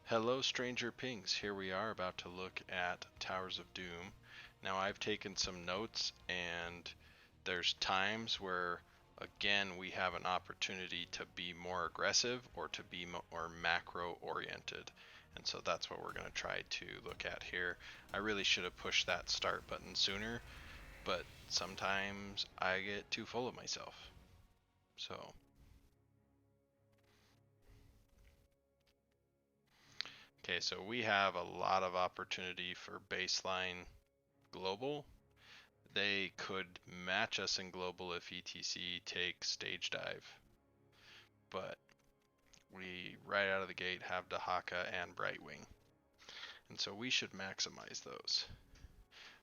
Hello, Stranger Pings. Here we are about to look at Towers of Doom. Now, I've taken some notes, and there's times where, again, we have an opportunity to be more aggressive or to be more macro oriented. And so that's what we're going to try to look at here. I really should have pushed that start button sooner, but sometimes I get too full of myself. So. Okay, so we have a lot of opportunity for baseline global. They could match us in global if ETC takes stage dive, but we right out of the gate have Dahaka and Brightwing, and so we should maximize those.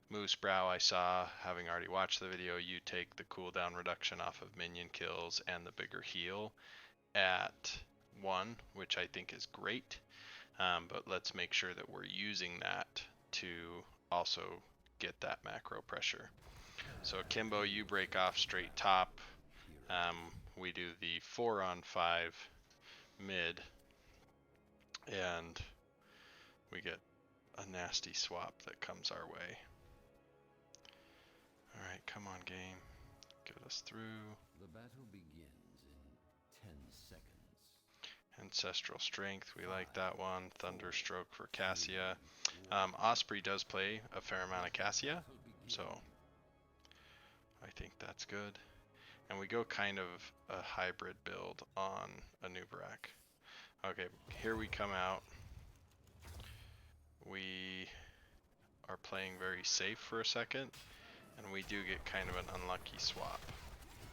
Moose Brow, I saw, having already watched the video, you take the cooldown reduction off of minion kills and the bigger heal at 1, which I think is great. But let's make sure that we're using that to also get that macro pressure. So Kimbo, you break off straight top. We do the 4-on-5 mid, and we get a nasty swap that comes our way. All right, come on, game. Get us through. The battle begins in 10 seconds. Ancestral Strength, we like that one. Thunderstroke for Cassia. Osprey does play a fair amount of Cassia, so I think that's good. And we go kind of a hybrid build on Anub'arak. Okay, here we come out. We are playing very safe for a second, and we do get kind of an unlucky swap.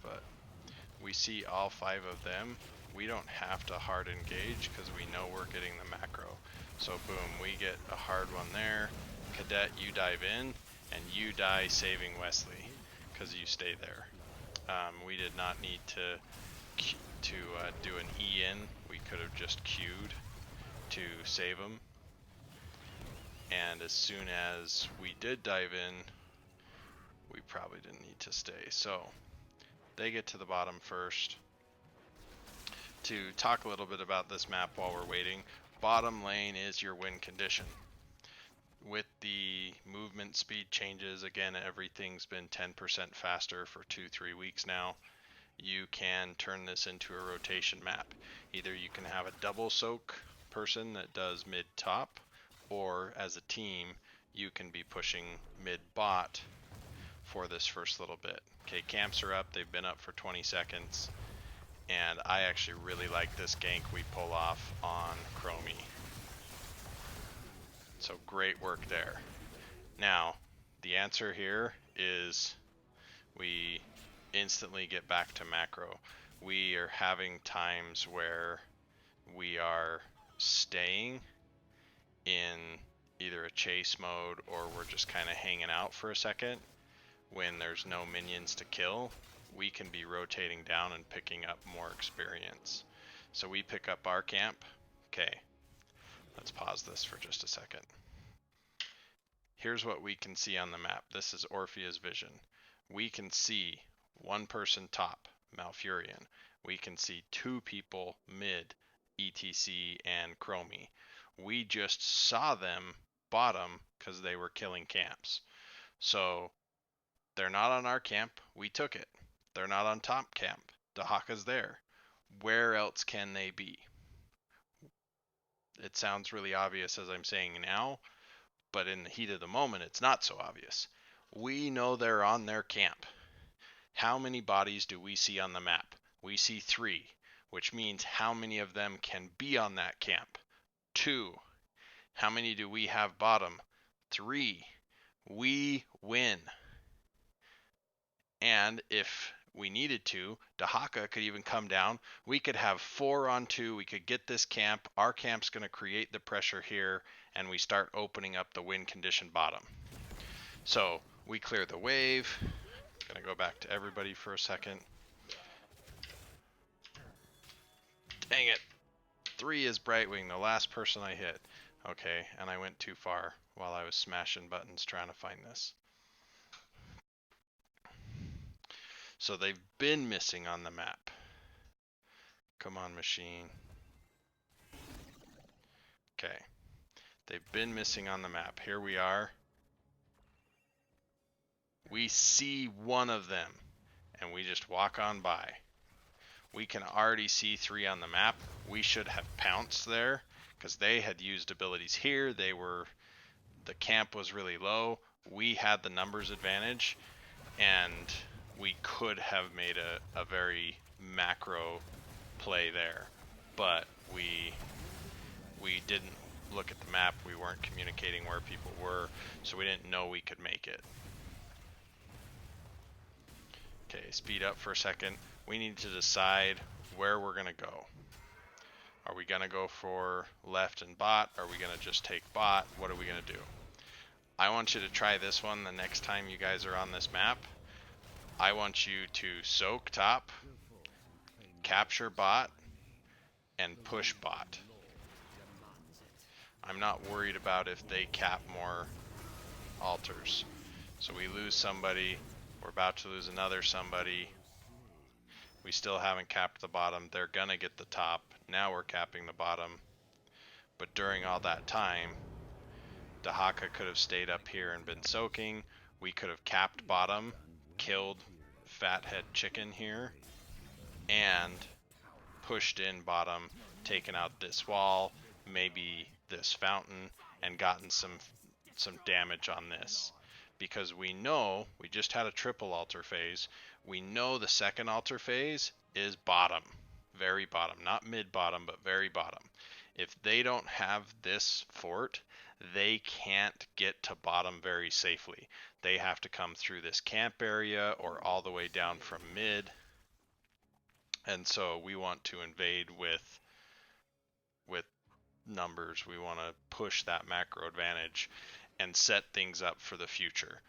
But we see all 5 of them. We don't have to hard engage because we know we're getting the macro. So boom, we get a hard one there. Cadet, you dive in, and you die saving Wesley because you stay there. We did not need to do an E in. We could have just queued to save him. And as soon as we did dive in, we probably didn't need to stay. So they get to the bottom first. To talk a little bit about this map while we're waiting, bottom lane is your win condition. With the movement speed changes, again, everything's been 10% faster for 2-3 weeks now. You can turn this into a rotation map. Either you can have a double soak person that does mid top, or as a team, you can be pushing mid bot for this first little bit. Okay, camps are up, they've been up for 20 seconds, and I actually really like this gank we pull off on Chromie. So great work there. Now, the answer here is we instantly get back to macro. We are having times where we are staying in either a chase mode or we're just kind of hanging out for a second. When there's no minions to kill, we can be rotating down and picking up more experience. So we pick up our camp. Okay, let's pause this for just a second. Here's what we can see on the map. This is Orphea's vision. We can see one person top, Malfurion. We can see 2 people mid, ETC and Chromie. We just saw them bottom because they were killing camps. So they're not on our camp. We took it. They're not on top camp. Dahaka's there. Where else can they be? It sounds really obvious as I'm saying now, but in the heat of the moment, it's not so obvious. We know they're on their camp. How many bodies do we see on the map? We see 3, which means how many of them can be on that camp? 2. How many do we have bottom? 3. We win. And if we needed to, Dahaka could even come down. We could have 4-on-2. We could get this camp. Our camp's going to create the pressure here, and we start opening up the win condition bottom. So we clear the wave. I'm going to go back to everybody for a second. Dang it. 3 is Brightwing, the last person I hit. Okay, and I went too far while I was smashing buttons trying to find this. So they've been missing on the map. Come on, machine. Okay. been missing on the map. Here we are. We see one of them, and we just walk on by. We can already see 3 on the map. We should have pounced there, because they had used abilities here. The camp was really low. We had the numbers advantage, and we could have made a very macro play there. But we didn't look at the map. We weren't communicating where people were, so we didn't know we could make it. Okay, speed up for a second. We need to decide where we're gonna go. Are we gonna go for left and bot? Are we gonna just take bot? What are we gonna do? I want you to try this one the next time you guys are on this map. I want you to soak top, capture bot, and push bot. I'm not worried about if they cap more altars. So we lose somebody, we're about to lose another somebody. We still haven't capped the bottom. They're gonna get the top. Now we're capping the bottom. But during all that time, Dahaka could have stayed up here and been soaking. We could have capped bottom, killed Fathead Chicken here, and pushed in bottom, taken out this wall, maybe this fountain, and gotten some damage on this. Because we know, we just had a triple altar phase, we know the second altar phase is bottom. Very bottom. Not mid bottom, but very bottom. If they don't have this fort, they can't get to bottom very safely. They have to come through this camp area or all the way down from mid. And so we want to invade with numbers. We want to push that macro advantage and set things up for the future.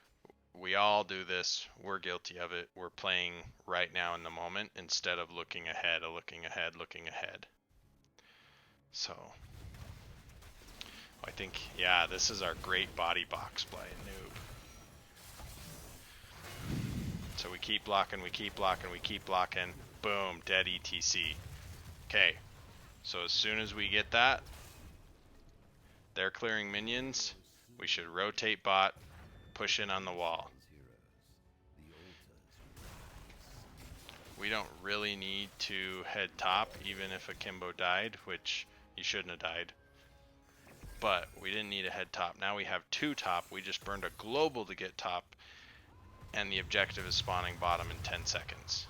We all do this. We're guilty of it. We're playing right now in the moment instead of looking ahead, looking ahead. So I think, yeah, this is our great body box play, noob. So we keep blocking, boom, dead ETC. Okay, so as soon as we get that, they're clearing minions, we should rotate bot, push in on the wall. We don't really need to head top, even if Akimbo died, which he shouldn't have died. But we didn't need a head top. Now we have 2 top. We just burned a global to get top, and the objective is spawning bottom in 10 seconds.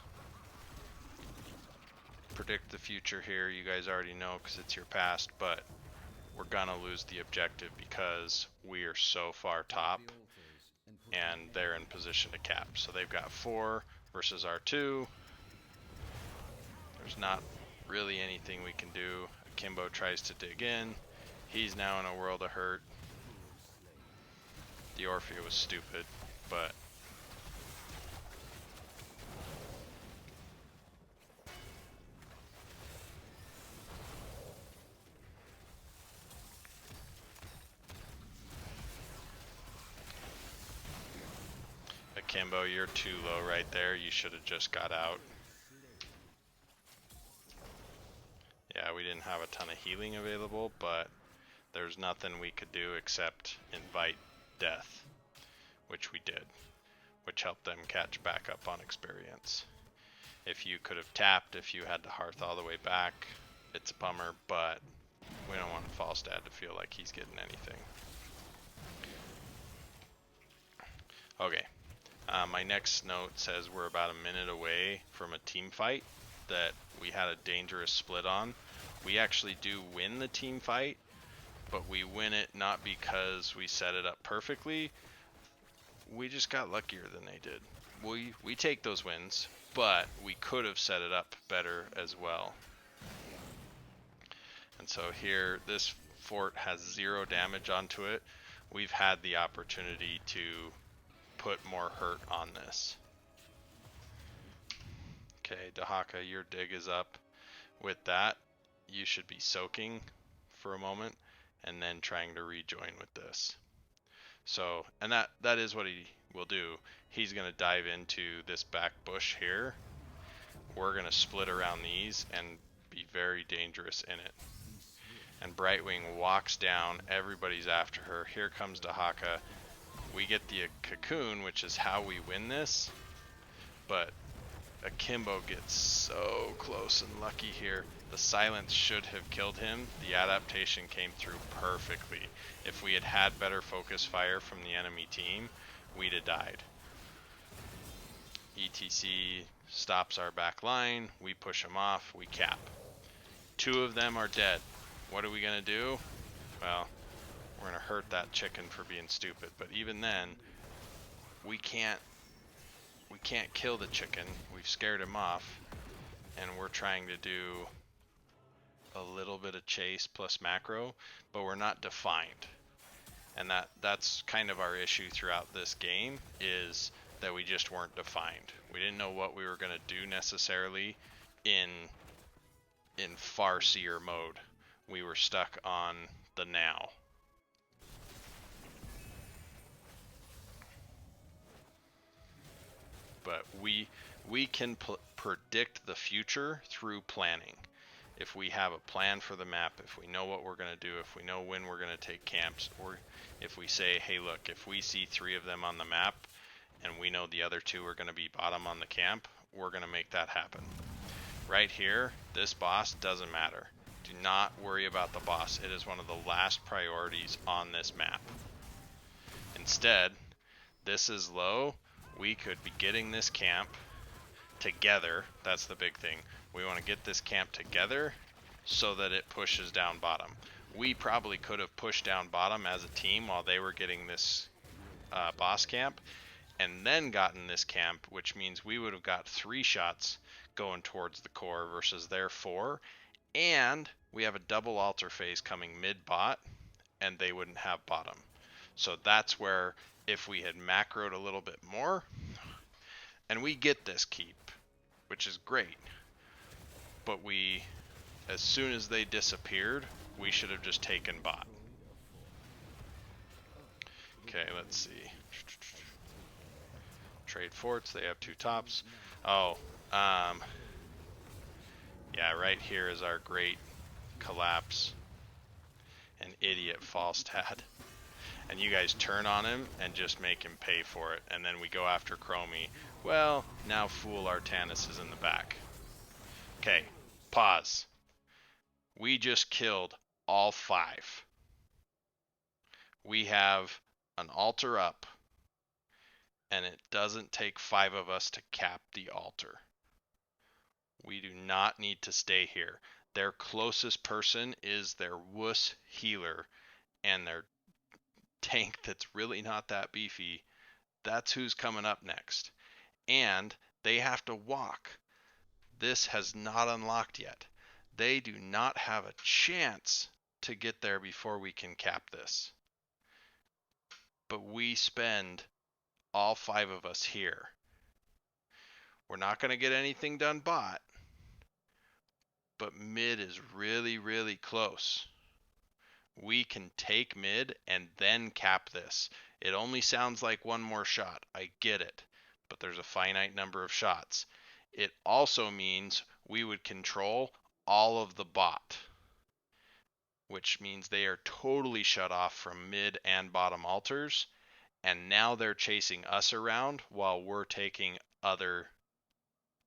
Predict the future here. You guys already know because it's your past, but we're gonna lose the objective because we are so far top and they're in position to cap. So they've got 4 versus our 2. There's not really anything we can do. Akimbo tries to dig in. He's now in a world of hurt. The Orphea was stupid, but Akimbo, you're too low right there. You should have just got out. Yeah, we didn't have a ton of healing available, but there's nothing we could do except invite death, which we did, which helped them catch back up on experience. If you could have tapped, if you had to hearth all the way back, it's a bummer, but we don't want Falstad to feel like he's getting anything. Okay, my next note says we're about a minute away from a team fight that we had a dangerous split on. We actually do win the team fight, but we win it not because we set it up perfectly. We just got luckier than they did. We take those wins, but we could have set it up better as well. And so here, this fort has 0 damage onto it. We've had the opportunity to put more hurt on this. Okay, Dahaka, your dig is up. With that, you should be soaking for a moment and then trying to rejoin with this. So, and that is what he will do. He's going to dive into this back bush here. We're going to split around these and be very dangerous in it. and Brightwing walks down. Everybody's after her. Here comes Dahaka. We get the cocoon, which is how we win this, but Akimbo gets so close and lucky here. The silence should have killed him. The adaptation came through perfectly. If we had had better focus fire from the enemy team, we'd have died. ETC stops our back line. We push them off. We cap. 2 of them are dead. What are we going to do? Well, we're going to hurt that chicken for being stupid. But even then, we can't kill the chicken. We've scared him off, and we're trying to do a little bit of chase plus macro, but we're not defined. And that's kind of our issue throughout this game, is that we just weren't defined. We didn't know what we were going to do necessarily in Farseer mode. We were stuck on the now. But we can predict the future through planning. If we have a plan for the map, if we know what we're going to do, if we know when we're going to take camps, or if we say, hey look, if we see 3 of them on the map and we know the other 2 are going to be bottom on the camp, we're going to make that happen. Right here, this boss doesn't matter. Do not worry about the boss. It is one of the last priorities on this map. Instead, this is low. We could be getting this camp together. That's the big thing. We want to get this camp together so that it pushes down bottom. We probably could have pushed down bottom as a team while they were getting this boss camp, and then gotten this camp, which means we would have got 3 shots going towards the core versus their 4, and we have a double altar phase coming mid bot, and they wouldn't have bottom. So that's where, if we had macroed a little bit more, and we get this keep, which is great, but as soon as they disappeared, we should have just taken bot. Okay, let's see. Trade forts, they have 2 tops. Oh, yeah, right here is our great collapse. An idiot Falstad. And you guys turn on him and just make him pay for it. And then we go after Chromie. Well, now Fool Artanis is in the back. Okay, pause. We just killed all 5. We have an altar up, and it doesn't take 5 of us to cap the altar. We do not need to stay here. Their closest person is their wuss healer, and their tank that's really not that beefy. That's who's coming up next. And they have to walk. This has not unlocked yet. They do not have a chance to get there before we can cap this. But we spend all 5 of us here. We're not going to get anything done bot, but mid is really, really close. We can take mid and then cap this. It only sounds like 1 more shot. I get it, but there's a finite number of shots. It also means we would control all of the bot, which means they are totally shut off from mid and bottom altars, and now they're chasing us around while we're taking other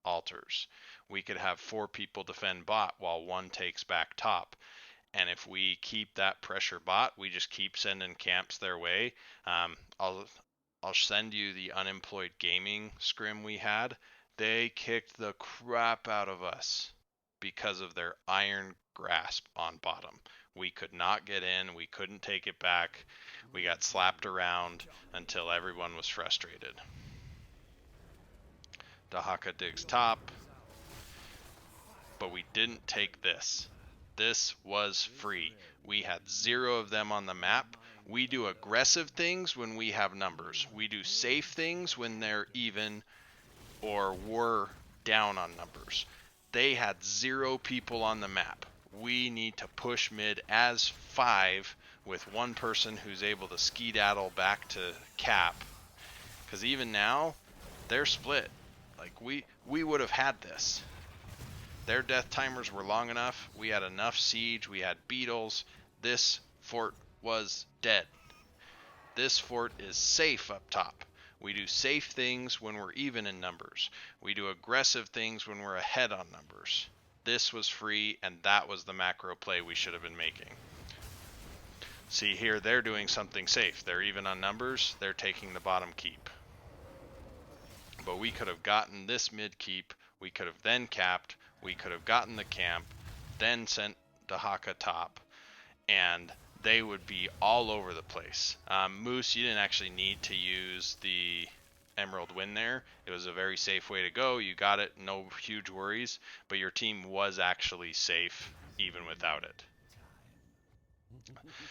altars. We could have 4 people defend bot while 1 takes back top. And if we keep that pressure bot, we just keep sending camps their way. I'll send you the unemployed gaming scrim we had. They kicked the crap out of us because of their iron grasp on bottom. We could not get in. We couldn't take it back. We got slapped around until everyone was frustrated. Dahaka digs top. But we didn't take this. This was free. We had 0 of them on the map. We do aggressive things when we have numbers. We do safe things when they're even or we're down on numbers. They had 0 people on the map. We need to push mid as 5 with 1 person who's able to skedaddle back to cap. Because even now, they're split. Like, we would have had this. Their death timers were long enough. We had enough siege. We had beetles. This fort was dead. This fort is safe up top. We do safe things when we're even in numbers. We do aggressive things when we're ahead on numbers. This was free, and that was the macro play we should have been making. See here, they're doing something safe. They're even on numbers. They're taking the bottom keep. But we could have gotten this mid keep. We could have then capped. We could have gotten the camp, then sent Dahaka top, and they would be all over the place. Moose, you didn't actually need to use the Emerald Win there. It was a very safe way to go. You got it, no huge worries, but your team was actually safe even without it.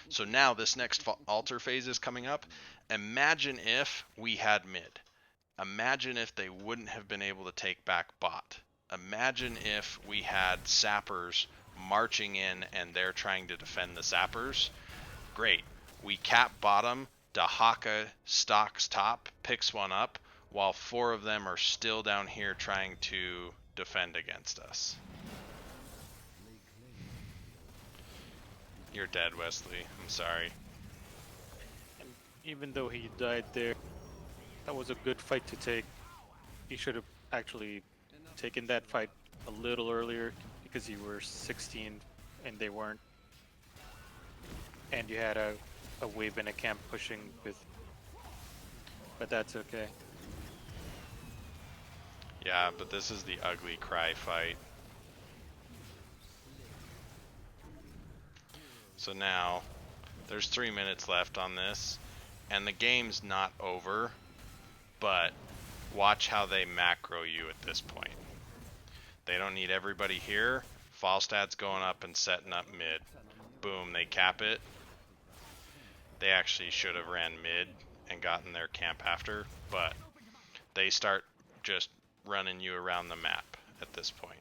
So now this next altar phase is coming up. Imagine if we had mid. Imagine if they wouldn't have been able to take back bot. Imagine if we had sappers marching in and they're trying to defend the sappers. Great. We cap bottom, Dahaka stalks top, picks one up, while 4 of them are still down here trying to defend against us. You're dead, Wesley. I'm sorry. And even though he died there, that was a good fight to take. He should have actually taken that fight a little earlier because you were 16 and they weren't. And you had a wave and a camp pushing with, but that's okay. Yeah, but this is the ugly cry fight. So now, there's 3 minutes left on this, and the game's not over, but watch how they macro you at this point. They don't need everybody here. Falstad's going up and setting up mid. Boom, they cap it. They actually should have ran mid and gotten their camp after, but they start just running you around the map at this point.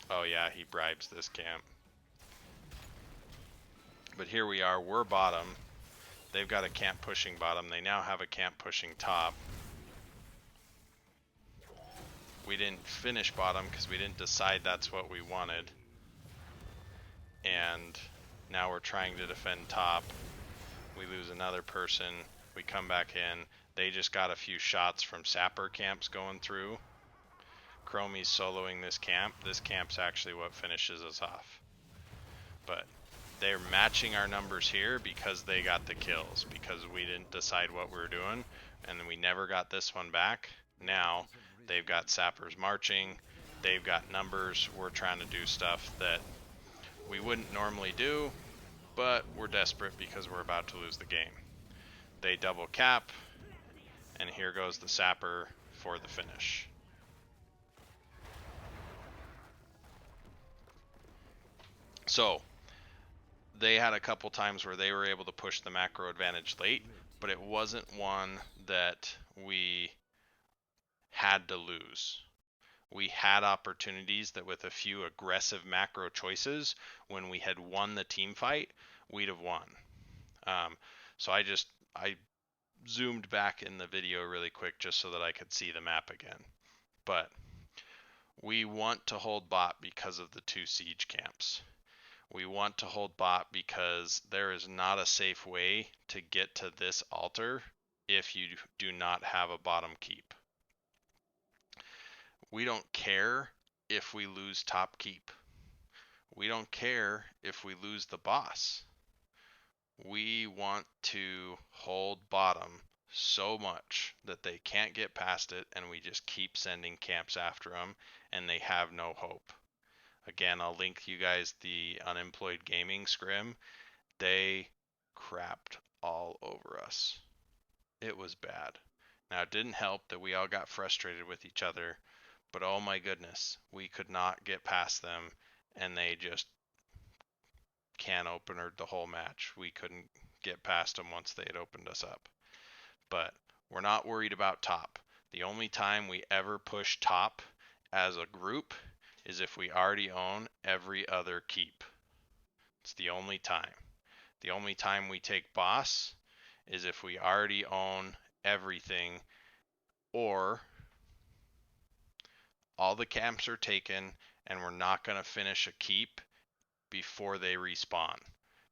Oh yeah, he bribes this camp. But here we are, we're bottom. They've got a camp pushing bottom. They now have a camp pushing top. We didn't finish bottom because we didn't decide that's what we wanted. And now we're trying to defend top. We lose another person. We come back in. They just got a few shots from sapper camps going through. Chromie's soloing this camp. This camp's actually what finishes us off. But they're matching our numbers here because they got the kills, because we didn't decide what we were doing, and then we never got this one back. Now they've got sappers marching, they've got numbers, we're trying to do stuff that we wouldn't normally do, but we're desperate because we're about to lose the game. They double cap, and here goes the sapper for the finish. So they had a couple times where they were able to push the macro advantage late, but it wasn't one that we had to lose. We had opportunities that with a few aggressive macro choices, when we had won the team fight, we'd have won. So I zoomed back in the video really quick just so that I could see the map again. But we want to hold bot because of the 2 siege camps. We want to hold bot because there is not a safe way to get to this altar if you do not have a bottom keep. We don't care if we lose top keep. We don't care if we lose the boss. We want to hold bottom so much that they can't get past it, and we just keep sending camps after them, and they have no hope. Again, I'll link you guys the Unemployed Gaming scrim. They crapped all over us. It was bad. Now, it didn't help that we all got frustrated with each other, but oh my goodness, we could not get past them, and they just can openered the whole match. We couldn't get past them once they had opened us up. But we're not worried about top. The only time we ever push top as a group is if we already own every other keep. It's the only time. The only time we take boss is if we already own everything or all the camps are taken and we're not going to finish a keep before they respawn,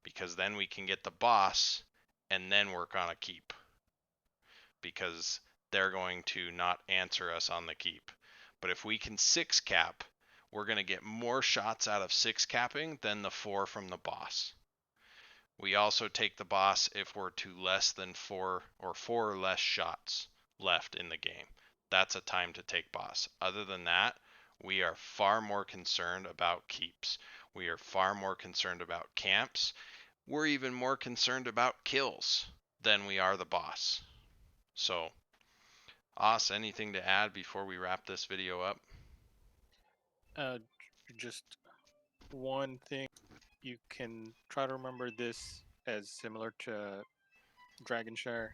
because then we can get the boss and then work on a keep, because they're going to not answer us on the keep. But if we can 6 cap, we're going to get more shots out of 6 capping than the 4 from the boss. We also take the boss if we're to less than 4 or 4 or less shots left in the game. That's a time to take boss. Other than that, we are far more concerned about keeps. We are far more concerned about camps. We're even more concerned about kills than we are the boss. So, Os, anything to add before we wrap this video up? Just one thing, you can try to remember this as similar to Dragonshire.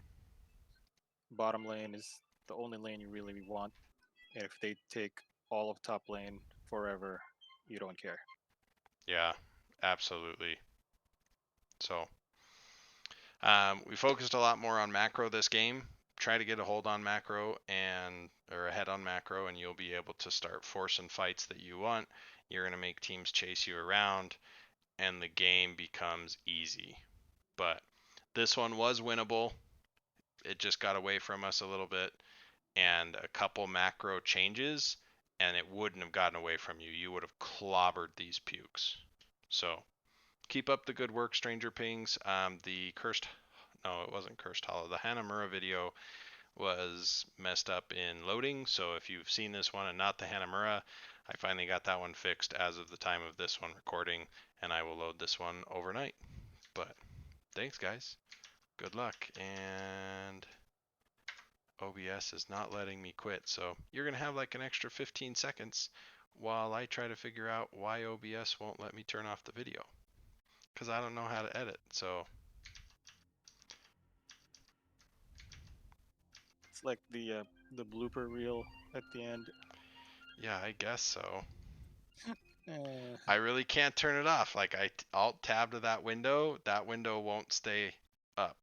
Bottom lane is the only lane you really want, and if they take all of top lane forever, you don't care. Yeah, absolutely. So, we focused a lot more on macro this game. Try to get a hold on macro or a head on macro, and you'll be able to start forcing fights that you want. You're going to make teams chase you around, and the game becomes easy. But this one was winnable. It just got away from us a little bit, and a couple macro changes, and it wouldn't have gotten away from you. You would have clobbered these pukes. So keep up the good work, Stranger Pings. It wasn't Cursed Hollow. The Hanamura video was messed up in loading. So if you've seen this one and not the Hanamura, I finally got that one fixed as of the time of this one recording, and I will load this one overnight. But thanks, guys. Good luck. And OBS is not letting me quit. So you're going to have like an extra 15 seconds while I try to figure out why OBS won't let me turn off the video, because I don't know how to edit. So It's like the blooper reel at the end. yeah, I guess so. Eh, I really can't turn it off. Like I alt tab to that window won't stay up.